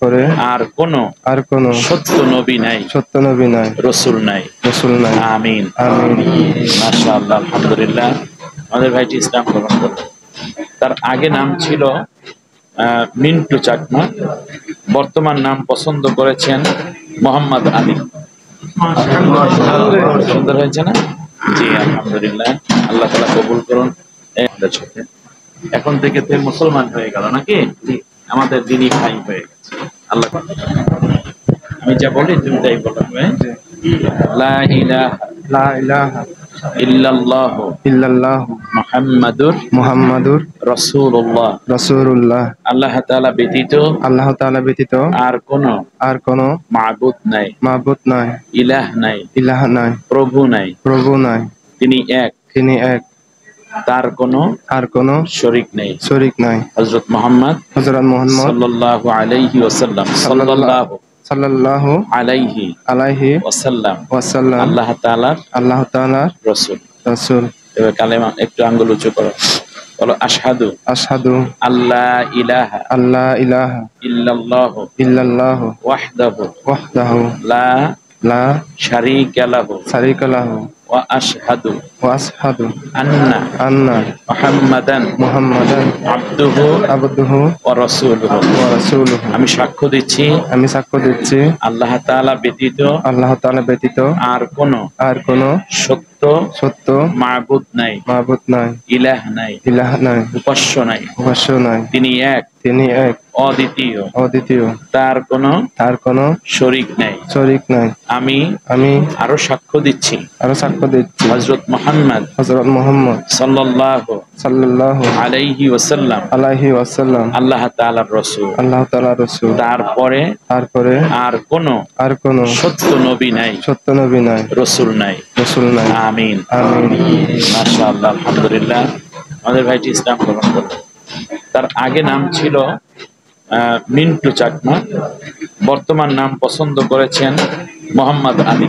করে আর কোন সত্য নবী নাই, রসুল নাই। আমিন। মাশাআল্লাহ, আলহামদুলিল্লাহ। আমাদের ভাইটি ইসলাম গ্রহণ করলেন। তার আগে নাম ছিল মিন্টু চাকমা, বর্তমান নাম পছন্দ করেছেন মোহাম্মদ আলী। সুন্দর হয়েছে না? জি আলহামদুলিল্লাহ, আল্লাহ তাআলা কবুল করুন। এখন থেকে তো মুসলমান হয়ে গেল নাকি? আমাদের দিনই ভাই হয়ে গেছে। আল্লাহ, আমি যা বলি তুমি তাই বলো। লা ইলাহা ইল্লাল্লাহ মুহাম্মাদুর রাসূলুল্লাহ। আল্লাহ তাআলা ব্যতীত আর কোন মাবুদ নাই, ইলাহ নাই, প্রভু নাই। তিনি এক, তার কোনো শরীক নেই। হযরত মুহাম্মদ সাল্লাল্লাহু আলাইহি ওয়াসাল্লাম সাল্লাল্লাহু আলাইহি ওয়াসাল্লাম ওয়াসাল্লাম আল্লাহ তাআলার রাসূল। এবার কালেমা একটু আঙ্গুল উঁচু করো, বলো আশহাদু আল্লা ইলাহা ইল্লাল্লাহু ওয়াহদাহু লা শারীকা লাহু ওয়া আশহাদু আন্না মুহাম্মাদান আবদুহু ওয়া রাসূলুহু। আমি সাক্ষ্য দিচ্ছি আল্লাহ তাআলা ব্যতীত আর কোন সত্য মাবুদ নাই, ইলাহ নাই, উপাস্য নাই। তিনি এক, অদ্বিতীয়, তার কোনো শরীক নাই। আমি আরো সাক্ষ্য দিচ্ছি হযরত মুহাম্মদ সাল্লাল্লাহু আলাইহি ওয়াসাল্লাম আল্লাহ তাআলার রাসূল। তারপরে আর কোন সত্য নবী নাই, রসুল নাই। আমিন। মাশাআল্লাহ, আলহামদুলিল্লাহ। আমাদের ভাইটি ইসলাম গ্রহণ করলেন। তার আগে নাম ছিল মিন্টু চাকমা, বর্তমান নাম পছন্দ করেছেন মোহাম্মদ আলী।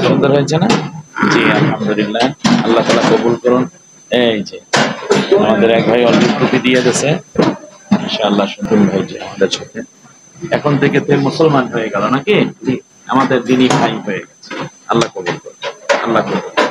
সুন্দর হয়েছে না? জি আলহামদুলিল্লাহ, আল্লাহ তাআলা কবুল করুন। এই যে আমাদের এক ভাই অলরেডি টুপি দিয়ে দিয়েছে, ইনশাআল্লাহ। সুন্দর ভাইটি আমাদের সাথে এখন থেকে তো মুসলমান হয়ে গেল নাকি? আমাদের দিনই ভাই হয়ে গেছে। আল্লাহ কবুল করুন, আল্লাহ কবুল করুন।